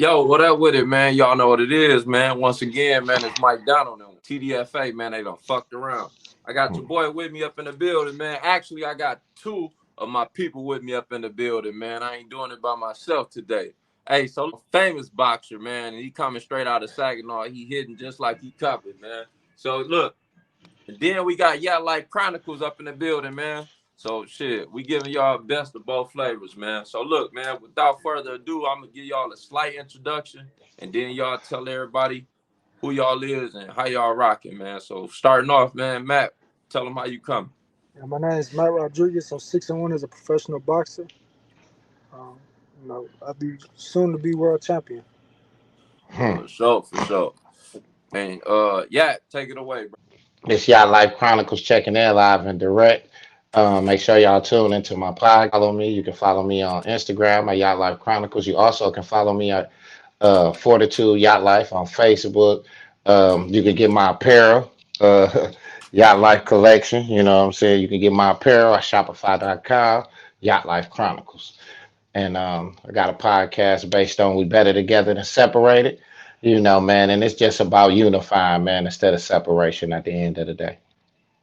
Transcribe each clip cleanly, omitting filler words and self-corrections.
Yo, what up with it, man? Y'all know what it is, man. Once again, man, it's Mike Donald and TDFA, man. They done fucked around. I got your boy with me up in the building, man. Actually, I got two of my people with me up in the building, man. I ain't doing it by myself today. Hey, so famous boxer, man, and he coming straight out of Saginaw. He hitting just like he covered, man. So look, and then we got Chronicles up in the building, man. So shit, we giving y'all best of both flavors, man. So look, man, without further ado, I'm gonna give y'all a slight introduction, and then y'all tell everybody who y'all is and how y'all rocking, man. So starting off, man, Matt, tell them how you come. My name is Matt Rodriguez. I'm 6-1 as a professional boxer. Um, I'll be soon to be world champion. For sure, for sure. And yeah, take it away, bro. It's Yacht Life Chronicles checking in live and direct. Make sure y'all tune into my podcast. Follow me. You can follow me on Instagram at Yacht Life Chronicles. You also can follow me at Fortitude Yacht Life on Facebook. You can get my apparel, Yacht Life collection. You know what I'm saying? You can get my apparel at Shopify.com, Yacht Life Chronicles. And I got a podcast based on We Better Together Than Separated. You know, man, and it's just about unifying, man, instead of separation at the end of the day.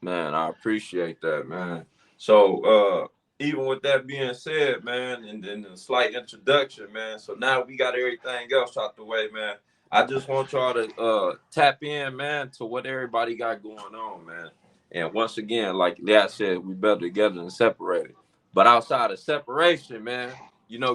Man, I appreciate that, man. So, even with that being said, man, and then the slight introduction, man. So now we got everything else out the way, man. I just want y'all to tap in, man, to what everybody got going on, man. And once again, like Dad said, we better together than separated. But outside of separation, man,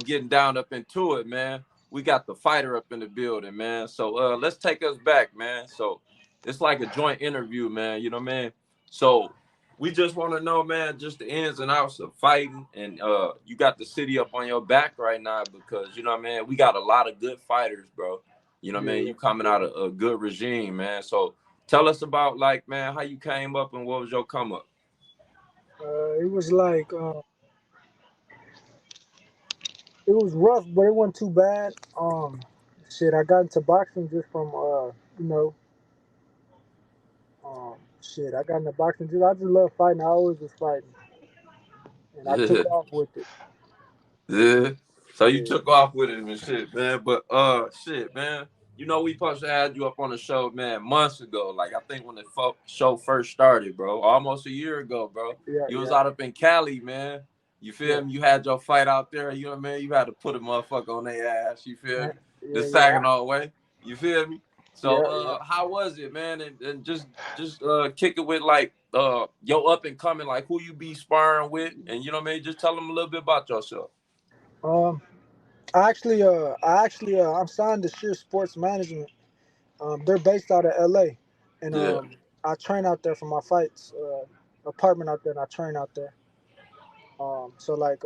getting down up into it, man. We got the fighter up in the building, man. So let's take us back, man. So it's like a joint interview, man. You know what I mean? So we just want to know, man, just the ins and outs of fighting. And you got the city up on your back right now because, you know what I mean, we got a lot of good fighters, bro. You know what I mean? Yeah, You coming out of a good regime, man. So tell us about, like, man, how you came up and what was your come up? it was like it was rough, but it wasn't too bad. I got into boxing just from you know, I got into boxing just I just love fighting. I always was fighting, and I took Yeah. off with it. Yeah. So you Yeah, took off with it and shit, man. But shit, man. We supposed to have you up on the show, man, months ago. Like I think when the show first started, bro, almost a year ago, bro. yeah, You was yeah, out up in Cali, man. You yeah, feel me? You had your fight out there. You know what I mean? You had to put a motherfucker on their ass. You feel yeah, me? The yeah, yeah, Saginaw way. You feel me? So yeah, yeah. how was it, man? And just kick it with like yo up and coming, like who you be sparring with, and you know what I mean? Just tell them a little bit about yourself. Um, I'm signed to Sheer Sports Management. They're based out of LA, and Yeah. I train out there for my fights. Apartment out there, and I train out there. So like,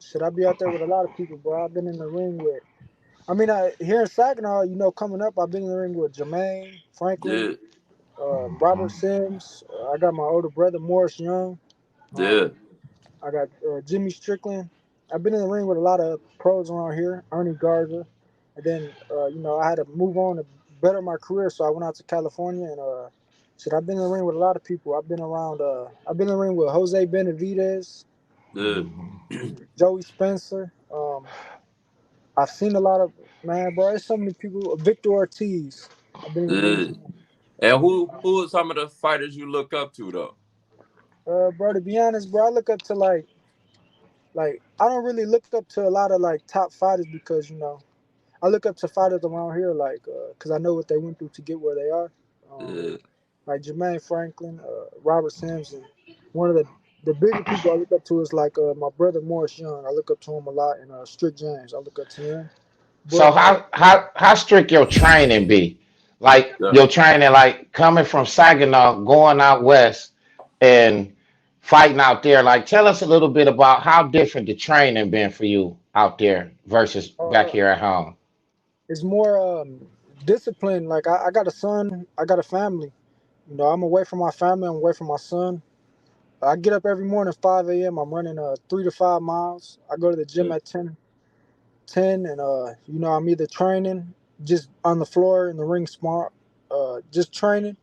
should I be out there with a lot of people, bro? I've been in the ring with. Here in Saginaw, coming up, I've been in the ring with Jermaine Franklin, Yeah, Robert Sims. I got my older brother Morris Young. yeah, Um, I got Jimmy Strickland. I've been in the ring with a lot of pros around here, Ernie Garza, and then I had to move on to better my career, so I went out to California and I've been in the ring with a lot of people. I've been around. I've been in the ring with Jose Benavidez, yeah. Joey Spencer. I've seen a lot of man, bro. There's so many people. Victor Ortiz. I've been in the ring Yeah. with him. And who are some of the fighters you look up to though? Bro, to be honest, bro, I look up to like I don't really look up to a lot of like top fighters because I look up to fighters around here, like, because I know what they went through to get where they are. Um, Yeah. like Jermaine Franklin, Robert Simpson. One of the bigger people I look up to is like my brother Morris Young. I look up to him a lot, and Strick James. I look up to him. So But how strict your training be? Like Yeah. your training, like coming from Saginaw, going out west, and fighting out there. Like, tell us a little bit about how different the training been for you out there versus back uh, here at home. it's more discipline. Like I got a son, I got a family. I'm away from my family. I'm away from my son. I get up every morning 5 a.m. I'm running 3 to 5 miles. I go to the gym Yeah. at 10, and I'm either training just on the floor in the ring smart, just training,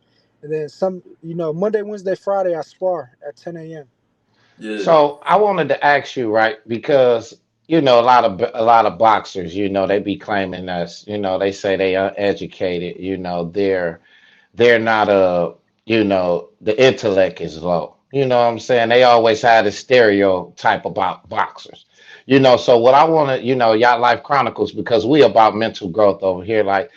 and then some Monday, Wednesday, Friday I spar at 10 a.m. Yeah. So I wanted to ask you, right? Because a lot of boxers, they be claiming us, they say they uneducated, they're not the intellect is low. You know what I'm saying? They always had a stereotype about boxers. So what I want to, Yacht Life Chronicles, because we about mental growth over here. Like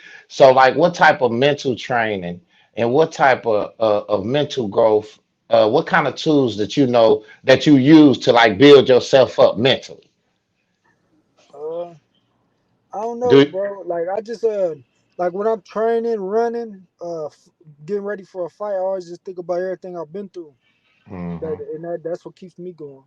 what type of mental training and what type of mental growth, what kind of tools that you use to like build yourself up mentally? Uh, I don't know, Do bro. Like I just like when I'm training, running, getting ready for a fight, I always just think about everything I've been through. That hmm and that's what keeps me going.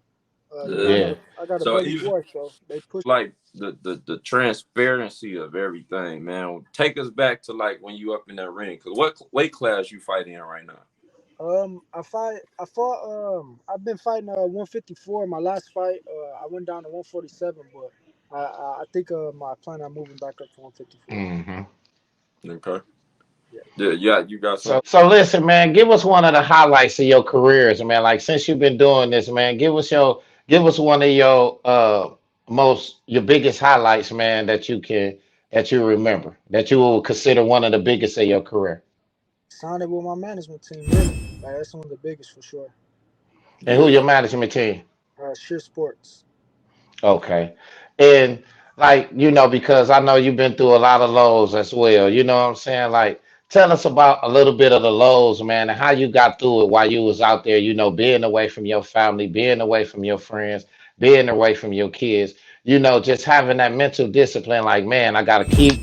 You know, Yeah. Yeah. I got a So baby even boy, so they push. like the transparency of everything, man. Take us back to like when you up in that ring. Cause what weight class you fighting in right now? I fought. I've been fighting 154. My last fight, I went down to 147, but I think my plan on moving back up to 154. hmm Okay. Yeah. Yeah, yeah, you got something. So listen, man, give us one of the highlights of your careers, man. Like since you've been doing this, man, give us one of your biggest highlights, man, that you remember, that you will consider one of the biggest of your career. Signed it with my management team, really. Like that's one of the biggest for sure. And who Yeah. your management team? Sheer Sports. Okay. And like, because I know you've been through a lot of lows as well. You know what I'm saying? Like, tell us about a little bit of the lows, man, and how you got through it while you was out there, being away from your family, being away from your friends, being away from your kids, just having that mental discipline, like, man, I gotta keep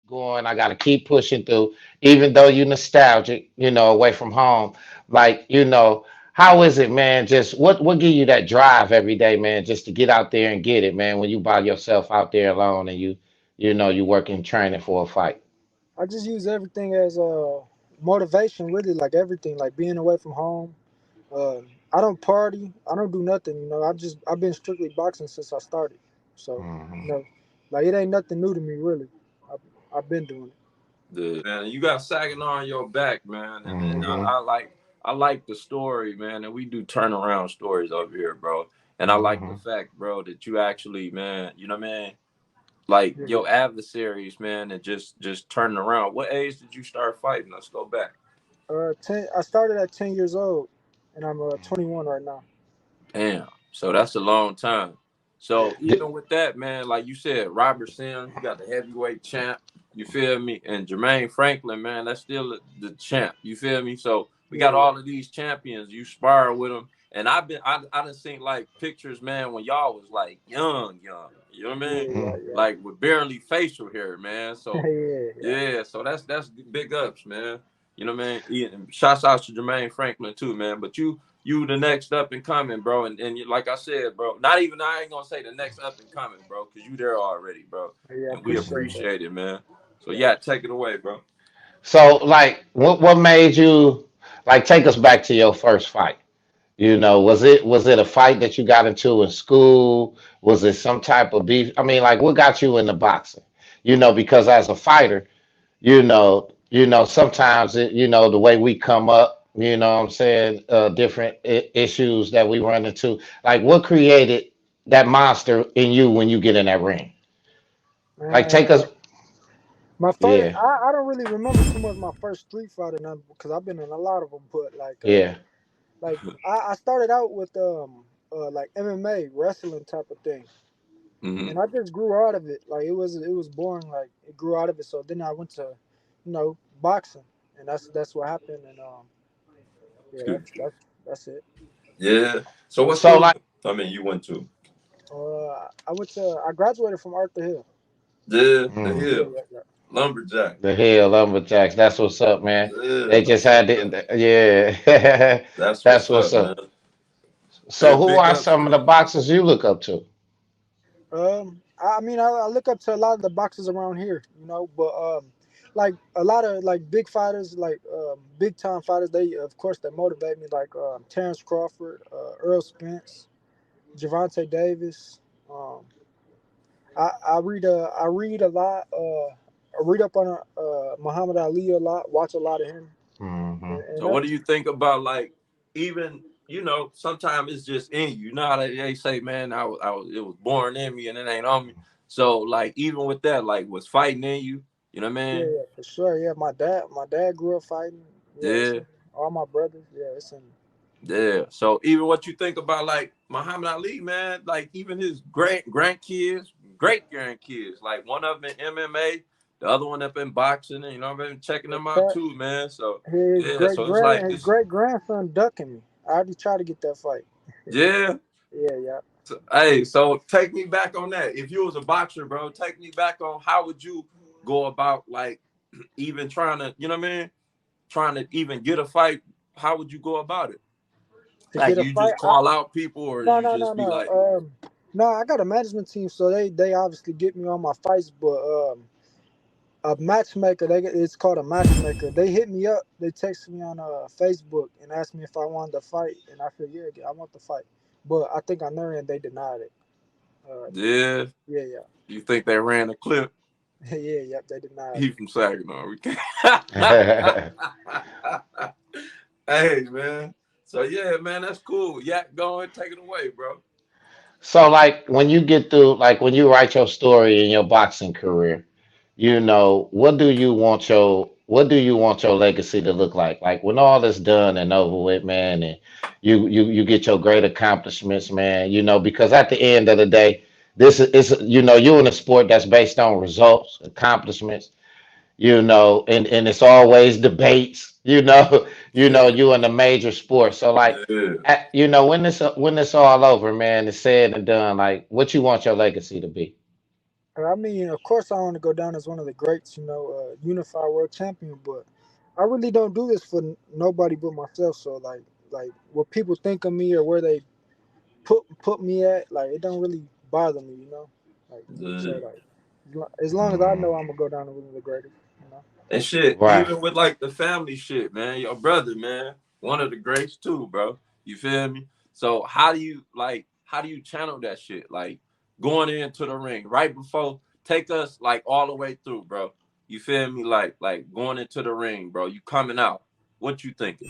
going. I got to keep pushing through, even though you're nostalgic, away from home. Like, how is it, man? Just what give you that drive every day, man? Just to get out there and get it, man. When you by yourself out there alone and you working training for a fight. I just use everything as motivation, really, like everything, like being away from home. I don't party. I don't do nothing. You know, I've been strictly boxing since I started. So, hmm you know, like it ain't nothing new to me, really. I've, I've been doing it. Yeah, man. You got Saginaw on your back, man, and Yeah, hmm I like the story, man. And we do turnaround stories over here, bro. And I like the hmm fact, bro, that you actually, man, you know what I mean? Like yeah. your adversaries, man, and just turning around. What age did you start fighting? Let's go back. I started at 10 years old, and I'm 21 right now. Damn. So that's a long time. Yeah, So even with that, man, like you said, Robert Sims, you got the heavyweight champ. You feel me? And Jermaine Franklin, man, that's still the champ. You feel me? So we yeah, got yeah, all of these champions. You spar with them, and I done seen like pictures, man, when y'all was like young. You know what I yeah, mean? yeah, yeah, Like with barely facial hair, man. So yeah, yeah. yeah, so that's big ups, man. You know what I mean? And shouts out to Jermaine Franklin too, man. But you the next up and coming, bro. Like I said, bro, not even I ain't gonna say the next up and coming, bro, because you there already, bro. Yeah, I And we appreciate that. appreciate it, man. So Yeah. yeah, take it away, bro. So, like, what made you like take us back to your first fight? Was it a fight that you got into in school? Was it some type of beef? I mean, like, what got you into boxing? Because as a fighter, sometimes the way we come up, what I'm saying, different issues that we run into. Like, what created that monster in you when you get in that ring? Like, Man, take us, my first, yeah, I don't really remember too much my first street fight or nothing because I've been in a lot of them. But yeah, I started out with like MMA wrestling type of thing, Mm-hmm. and I just grew out of it. Like it was boring. Like it grew out of it. So then I went to, boxing, and that's what happened. And yeah, Excuse me. that's it. Yeah. So what so school? like, I mean, you went to I graduated from Arthur Hill. the mm, Yeah, hill yeah, yeah. lumberjack. the Hill Lumberjacks. That's what's up, man. Yeah, They just that's had what's up. the yeah. That's That's what's what's up, man. up. Hey, So, who big are ups, some of man. the boxers you look up to? I mean, I look up to a lot of the boxers around here, you know, but like a lot of like big fighters, like big time fighters, they of course they motivate me, like Terrence Crawford, Earl Spence, Javante Davis. Um, I read a lot. I read up on Muhammad Ali a lot, watch a lot of him, Hmm. and So what that's do you think about like even sometimes it's just in you. You know how they say, man, it was born in me and it ain't on me. So like even with that, like was fighting in you. You know what I yeah, mean? yeah, for sure. Yeah, my dad grew up fighting. Yeah, it's Yeah, in all my brothers. Yeah, it's in. yeah. So even what you think about like Muhammad Ali, man, like even his grandkids, great grandkids, like one of them in MMA, the other one up in boxing, and I've been checking them out too, man. So yeah, so it's like His it's great grandson ducking me. I already tried to get that fight. yeah. Yeah, yeah. So, hey, so take me back on that. If you was a boxer, bro, take me back on how would you go about like even trying to, you know what I mean? Trying to even get a fight. How would you go about it? To Like get a you fight, just call out people, or no, you no, no, just be no. like, No, I got a management team, so they obviously get me on my fights. But a matchmaker, it's called a matchmaker. They hit me up. They texted me on Facebook and asked me if I wanted to fight, and I said, yeah, I want to fight. But I think on their end they denied it. Uh, yeah, yeah, yeah, you think they ran a clip? yeah, yep. They denied He it. from Saginaw. We can't. Hey man. So yeah, man, that's cool. Yeah, go and take it away, bro. So, like, when you get through, like, when you write your story in your boxing career, what do you want your legacy to look like? Like, when all is done and over with, man, and you get your great accomplishments, man, because at the end of the day, this is, you're in a sport that's based on results, accomplishments, and it's always debates, Yeah, you in a major sport. So like, yeah. when this all over, man, it's said and done, like what you want your legacy to be. I mean, of course, I want to go down as one of the greats, you know, unified world champion. But I really don't do this for nobody but myself. So like what people think of me or where they put me at, like it don't really bother me, you know. Like so, Yeah. like as long as I Mm, know I'm gonna go down as one of the greatest, you know. And shit, right. even with like the family shit, man, your brother, man, one of the greats too, bro. You feel me? So how do you channel that shit? Like going into the ring right before, take us like all the way through, bro. You feel me? Like going into the ring, bro. You coming out. What you thinking?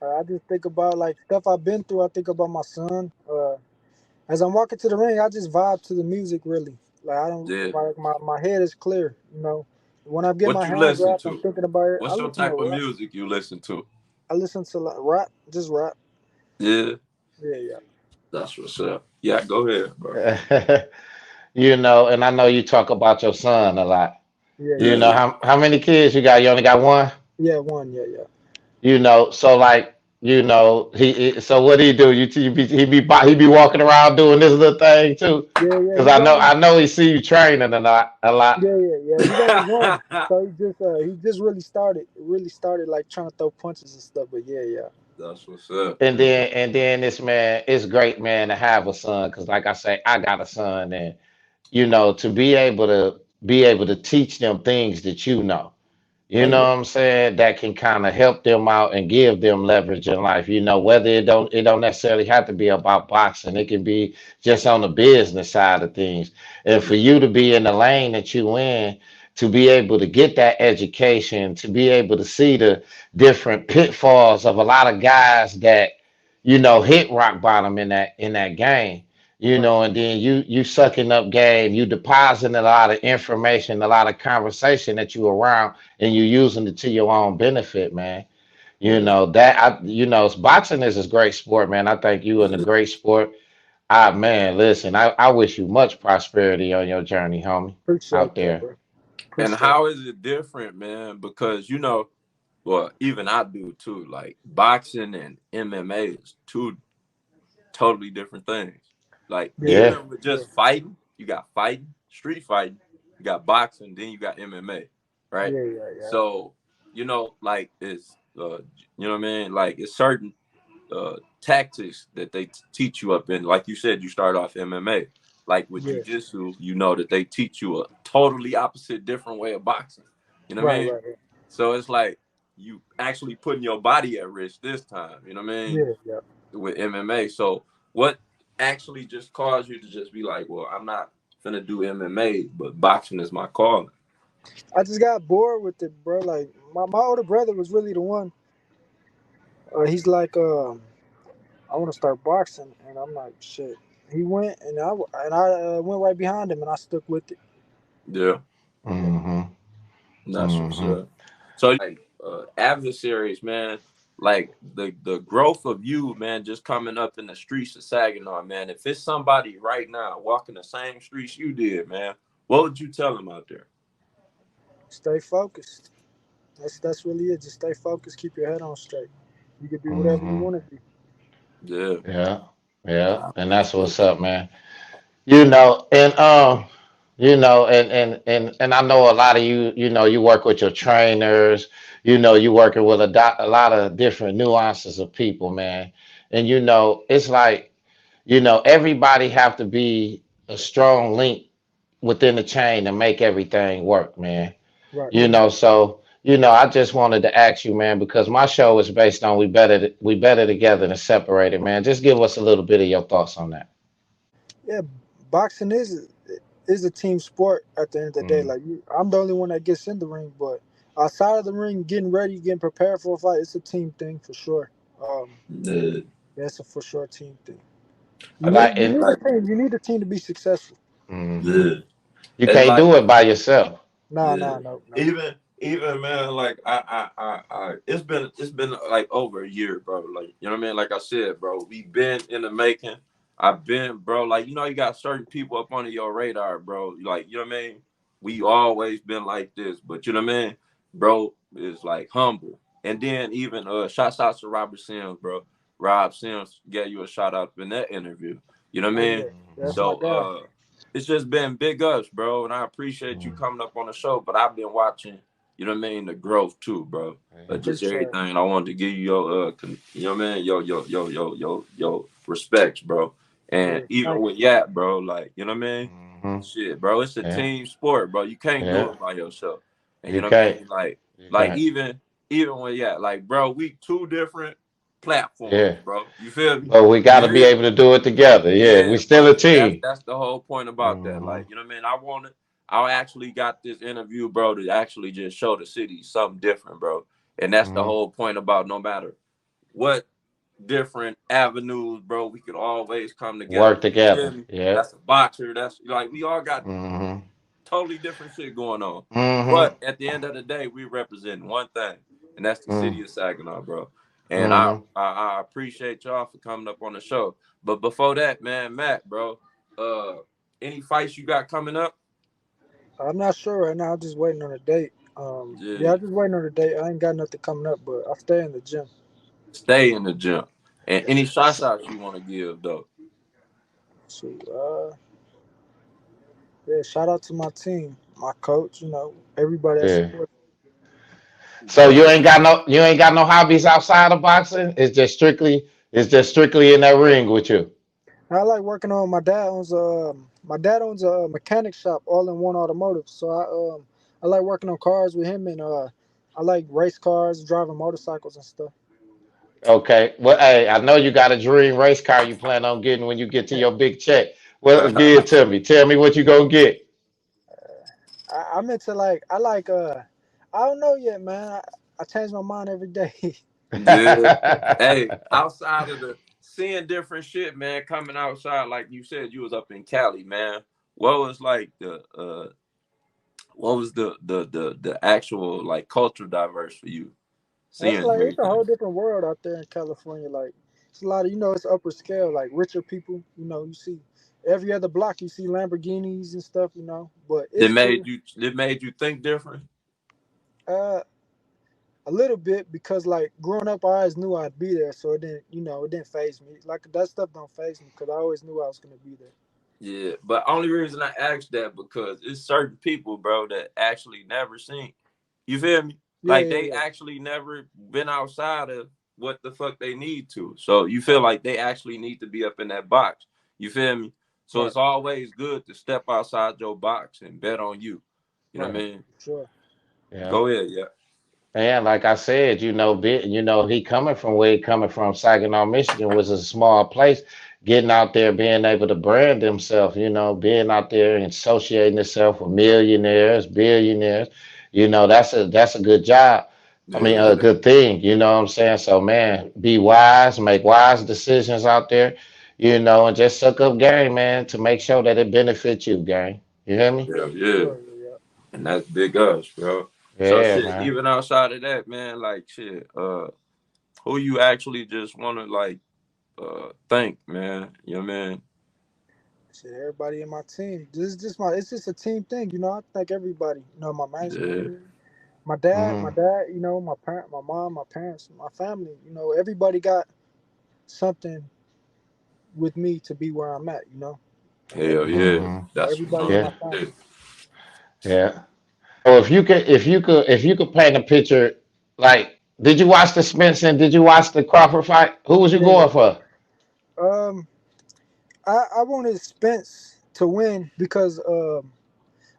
I just think about like stuff I've been through. I think about my son. As I'm walking to the ring, I just vibe to the music really. Like I don't Yeah. like my head is clear, you know. When I get What my you hands listen wrapped, I'm to? thinking about it. I What's your listen to type of rap. music you listen to? I listen to like rap, just rap. Yeah, Yeah, yeah, that's what's up. Yeah, go ahead, bro. And I know you talk about your son a lot. yeah, You yeah, know Yeah. how many kids you got? You only got one? yeah. One, yeah, yeah, So like, so what do you do? He be walking around doing this little thing too. yeah, yeah. Cause He's only I know he see you training a lot. yeah, yeah, yeah. He's only one, so he just really started like trying to throw punches and stuff. But yeah, yeah, That's what's up. And then this man, it's great, man, to have a son. Cause like I say, I got a son, and to be able to teach them things that you know. You oh know yeah, what I'm saying? That can kind of help them out and give them leverage in life. Whether it don't necessarily have to be about boxing. It can be just on the business side of things. And for you to be in the lane that you in, to be able to get that education, to be able to see the different pitfalls of a lot of guys that, hit rock bottom in that game. right, And then you sucking up game, you depositing a lot of information, a lot of conversation that you around, and you using it to your own benefit, man. Yeah. Boxing is a great sport, man. I think you in a Yeah. great sport. Man, listen, I wish you much prosperity on your journey, homie, appreciate out that, there. bro. And Appreciate how is it different, man? Because well, even I do too. Like boxing and MMA is two totally different things. Like it. Yeah, Yeah. even with for just sure. fighting, you got fighting, street fighting, you got boxing, then you got MMA, right? Yeah, yeah, yeah. So like it's you know what I mean? Like it's certain tactics that they teach you up in. Like you said, you start off MMA. Like with Yeah. jujitsu, you know that they teach you a totally opposite, different way of boxing. You know what I Right. mean? Right. Right. So it's like you actually putting your body at risk this time. You know what I mean? Yeah. Yeah. With MMA. So what actually just caused you to just be like, well, I'm not gonna do MMA, but boxing is my calling. I just got bored with it, bro. Like my older brother was really the one. He's like, I want to start boxing, and I'm like, shit. He went, and I went right behind him, and I stuck with it. Yeah, Mm-hmm. that's what's Mm-hmm. up. So like adversaries, man, like the growth of you, man, just coming up in the streets of Saginaw, man. If it's somebody right now walking the same streets you did, man, what would you tell them out there? Stay focused. That's really it. Just stay focused. Keep your head on straight. You can be whatever you Mm-hmm. want to be. Yeah, Yeah. Yeah. I And that's appreciate what's up, man. You know, and and I know a lot of you, you work with your trainers, you working with a lot of different nuances of people, man. And it's like, everybody have to be a strong link within the chain to make everything work, man. Right. So I just wanted to ask you, man, because my show is based on we better together than separated, man. Just give us a little bit of your thoughts on that. Yeah, boxing is a team sport at the end of the day. Mm, Like I'm the only one that gets in the ring, but outside of the ring, getting ready, getting prepared for a fight, it's a team thing for sure. it. Yeah, it's a for sure team thing. I like You it. need a team. You need a team to be successful. Hmm. Yeah, You it's can't like do it by yourself. Nah, yeah. nah, no, no. Even man, like it's been like over a year, bro. Like you know what I mean. Like I said, bro, we been in the making. I've been, bro. Like you got certain people up under your radar, bro. Like you know what I mean. We always been like this, but you know what I mean, bro. Is like humble, and then even shouts out to Robert Sims, bro. Rob Sims gave you a shout out in that interview. You know what I Oh mean. yeah, Hmm. that's my So guy. it's just been big ups, bro. And I appreciate you Hmm. coming up on the show. But I've been watching, you know what I mean, the growth too, bro. Just Appreciate it. everything. I wanted to give you your, you know what I mean, your respects, bro. And Yeah, even thank with Yap, bro, like you know what I mean. Hmm. Shit, bro, it's a Yeah. team sport, bro. You can't do Yeah. it by yourself. And you You know what I can't. mean, You like can't. even when like, bro, we two different platforms, Yeah. bro. You feel me? But we got You to be hear able me? to do it together. Yeah. We Yeah, still bro. a And that's team. that's the whole point about that. Hmm. Like, you know what I mean? I actually got this interview, bro, to actually just show the city something different, bro. And that's the Hmm. whole point about no matter what different avenues, bro, we could always come together. Work You feel together. me? Yeah. That's a boxer. That's like we all got Hmm. totally different shit going on. Hmm. But at the end of the day, we represent one thing, and that's the city of Saginaw, bro. And I Hmm. I, I appreciate y'all for coming up on the show. But before that, man, Matt, bro, uh, any fights you got coming up? I'm not sure right now. I'm just waiting on a date. Yeah, Yeah, I'm just waiting on a date. I ain't got nothing coming up, but I stay in the gym. stay in the gym. And Yeah. any shots outs you want to give though? So, yeah, shout out to my team, my coach. Everybody that Yeah. supports. So Bro, you ain't got no hobbies outside of boxing. It's just strictly in that ring with you. I like working on my dad owns a mechanic shop, all in one automotive. So I like working on cars with him, and I like race cars, driving motorcycles and stuff. Okay. Well, hey, I know you got a dream race car you plan on getting when you get to your big check. Well, give it to me. Tell me what you gonna get. I'm into like I don't know yet, man. I change my mind every day. yeah. Hey, outside of the seeing different shit, man, coming outside, like you said, you was up in Cali, man. What was like what was the actual like cultural diverse for you, It's seeing like it's a everything? whole different world out there in California. Like it's a lot of it's upper scale, like richer people. You see every other block you see Lamborghinis and stuff. But It it's made cool. you think different. Uh, a little bit because like growing up, I always knew I'd be there, so it didn't phase me. Like that stuff don't phase me because I always knew I was gonna be there. Yeah, but only reason I asked that because it's certain people, bro, that actually never seen. You feel me? Yeah, Like yeah, they yeah. actually never been outside of what the fuck they need to. So you feel Right. like they actually need to be up in that box. You feel me? So Right. it's always good to step outside your box and bet on you. You know what Right. I mean? Sure. Yeah. Go ahead, yeah. And like I said, he coming from where he coming from, Saginaw, Michigan, was a small place. Getting out there, being able to brand himself, being out there and associating himself with millionaires, billionaires, that's a good job. I mean, a Yeah, good thing, you know what I'm saying? So, man, be wise, make wise decisions out there, and just suck up game, man, to make sure that it benefits you, gang. You hear me? yeah, yeah. Sure. Yeah. Yeah. And that's big us, bro. So Yeah, shit, man. even outside of that, man, like shit, who you actually just wanna like thank, man. You know what I mean? Shit, everybody in my team. This is just my. It's just a team thing, you know. I thank everybody. You know, my management Yeah, team, my dad, Hmm. You know, my parent, my mom, my parents, my family. You know, everybody got something with me to be where I'm at. You know, hell yeah. Hmm. That's what's everybody in up. my Yeah, family. Yeah. yeah. So if you could paint a picture, like, did you watch the Spence and did you watch the Crawford fight? Who was you Yeah. going for? Um, I wanted Spence to win because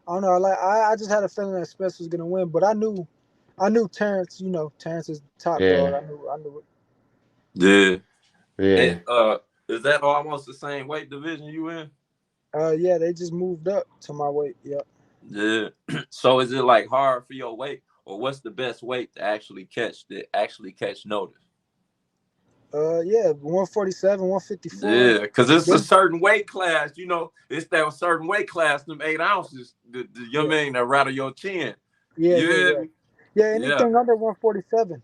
I don't know. I just had a feeling that Spence was gonna win, but I knew Terrence. You know, Terrence is top dog. Yeah, I knew it. Yeah. And yeah. is that almost the same weight division you in? Yeah, they just moved up to my weight. Yep. Yeah. So is it like hard for your weight, or what's the best weight to actually catch notice? Yeah, 147, 154. Yeah, because it's a Them, certain weight class. It's that certain weight class, them 8 ounces. You know yeah, what I mean? That rattle your chin. yeah, You yeah, hear yeah. me? Yeah, Yeah, anything under 147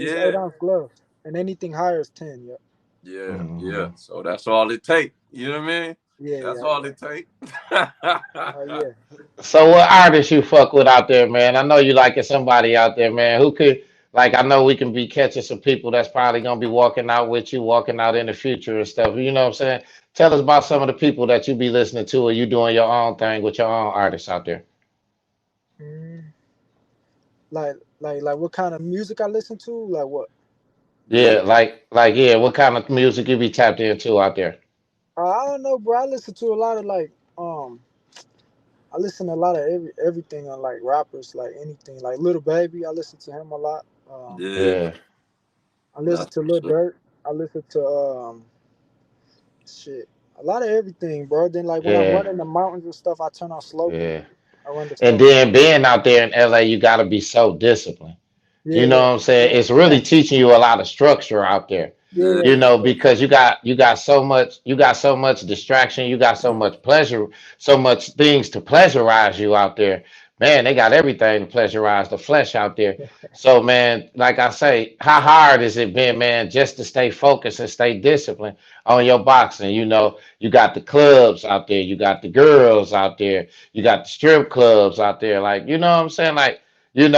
is yeah, 8 ounce gloves, and anything higher is 10. Yeah, yeah, yeah. Hmm. So that's all it take. You know what I mean? yeah, That's yeah, all yeah. it take. Yeah. So what artists you fuck with out there, man? I know you liking somebody out there, man. Who could, like, I know we can be catching some people that's probably gonna be walking out with you, walking out in the future and stuff. You know what I'm saying? Tell us about some of the people that you be listening to, or you doing your own thing with your own artists out there. Mm, like what kind of music I listen to? Like what? Yeah, Yeah, like yeah, what kind of music you be tapped into out there? I don't know, bro. I listen to a lot of I listen to a lot of everything on like rappers, like anything, like Little Baby. I listen to him a lot. yeah. Yeah, I listen That's to what's Lil up. Dirt. I listen to shit, a lot of everything, bro. Then like when I'm yeah, running the mountains and stuff, I turn on slow yeah. music. I run the And slow music. then being out there in LA, you gotta be so disciplined. Yeah, You know yeah, what I'm saying? yeah, It's yeah, really teaching you a lot of structure out there. yeah, yeah, Yeah, for sure. Because you got so much distraction, you got so much pleasure, so much things to pleasurize you out there. Man, they got everything to pleasurize the flesh out there. So, man, like I say, how hard has it been, man, just to stay focused and stay disciplined on your boxing? You got the clubs out there, you got the girls out there, you got the strip clubs out there. Like, you know what I'm saying? Like,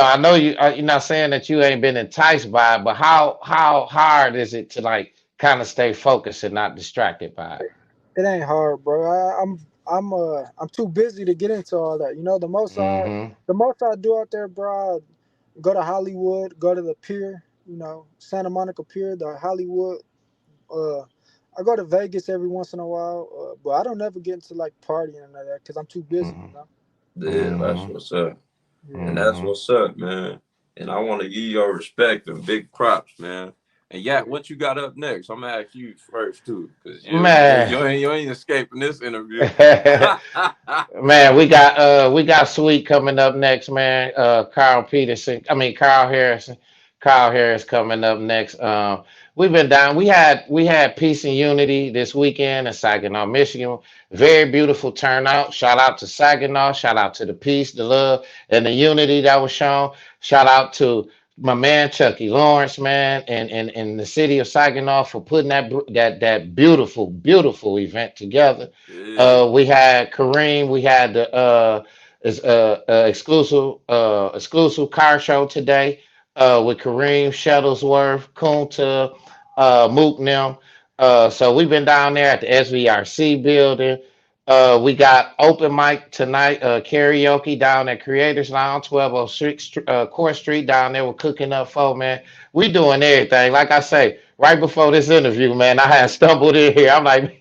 I know you're not saying that you ain't been enticed by it, but how hard is it to, like, kind of stay focused and not distracted by it? It ain't hard, bro. I'm too busy to get into all that. You know, Mm-hmm. the most I do out there, bro. I go to Hollywood, go to the pier. You know, Santa Monica Pier, the Hollywood. Uh, I go to Vegas every once in a while, but I don't ever get into like partying and all that because I'm too busy. Mm-hmm. You know. yeah. That's Mm-hmm. what's up. Yeah. And that's Mm-hmm. what's up, man. And I want to give you your respect and big props, man. And yeah, Yeah. what you got up next? I'm gonna ask you first too, because Man. you ain't escaping this interview. Man, we got Sweet coming up next, man. Carl Harrison. Carl Harris coming up next. We've been down. We had peace and unity this weekend in Saginaw, Michigan. Very beautiful turnout. Shout out to Saginaw. Shout out to the peace, the love, and the unity that was shown. Shout out to my man Chucky Lawrence, man, and the city of Saginaw for putting that beautiful, beautiful event together. Yeah, We had Kareem. We had the exclusive car show today with Kareem Shuttlesworth, Kunta, Mook. So we've been down there at the SVRC building. We got open mic tonight, karaoke down at Creators Lounge, 1206 Court Street down there. We're cooking up for, man. We doing everything. Like I say, right before this interview, man, I had stumbled in here. I'm like,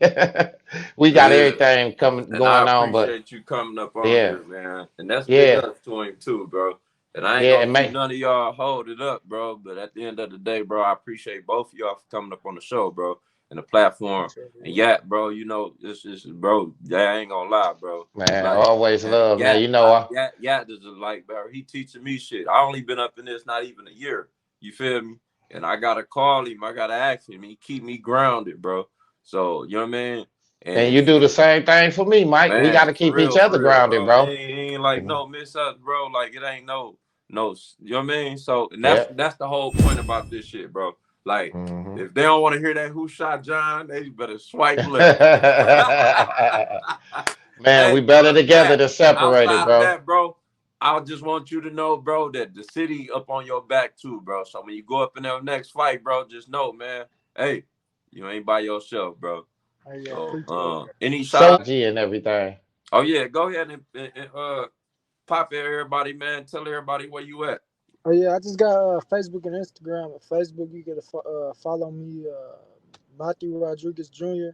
we got Yeah. everything coming And I going on, but appreciate you coming up on yeah, here, man. And that's big yeah, ups to him too, bro. And I ain't yeah, gonna and see man, none of y'all hold it up, bro. But at the end of the day, bro, I appreciate both of y'all for coming up on the show, bro, and the platform. Appreciate And it. yeah, bro, you know, this is bro. Yeah, I ain't gonna lie, bro. man, Like, always love, man. yeah, You know, yeah, this is like, bro. He teaching me shit. I only been up in this not even a year. You feel me? And I gotta call him. I gotta ask him. He keep me grounded, bro. So you know what I mean? and And you do the same thing for me, Mike. We got man, to keep each other for real, grounded, bro. It bro. ain't like Mhm. no miss us, bro. Like it ain't no. You know what I mean? So and Yeah. that's the whole point about this shit, bro. Like Hmm. if they don't want to hear that who shot John, they better swipe left. Man, we Hey, better but together Matt, than separated, outside of bro. that, bro, I just want you to know, bro, that the city up on your back too, bro. So when you go up in that next fight, bro, just know, man, hey, you ain't by yourself, bro. Hey, yeah, So appreciate that. any shout So out? G and everything. Oh yeah, go ahead and pop at everybody, man. Tell everybody where you at. Oh yeah, I just got Facebook and Instagram. At Facebook, you get to follow me, Matthew Rodriguez Jr.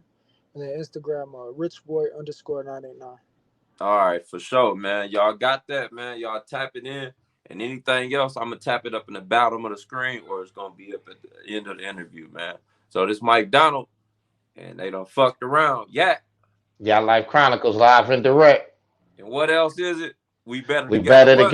And then Instagram, richboy_989. All right, for sure, man. Y'all got that, man. Y'all tap it in. And anything else, I'm gonna tap it up in the bottom of the screen, or it's gonna be up at the end of the interview, man. So this Mike Donald, and they done fucked around. Yeah. Y'all Life Chronicles live and direct. And what else is it? We better We together. better What?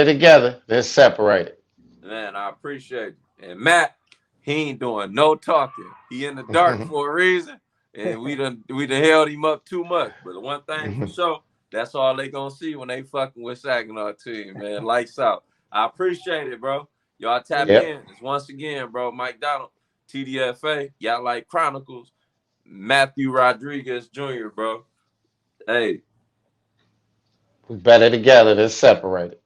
together than separated. Man, I appreciate it. And Matt, he ain't doing no talking. He in the dark for a reason, and we done held him up too much. But the one thing for sure, that's all they gonna see when they fucking with Saginaw team, man. Lights out. I appreciate it, bro. Y'all tap Yeah. Yep. in. It's once again, bro. Mike Donald, TDFA, y'all like Chronicles, Matthew Rodriguez Jr., bro. Hey, We better together than separated.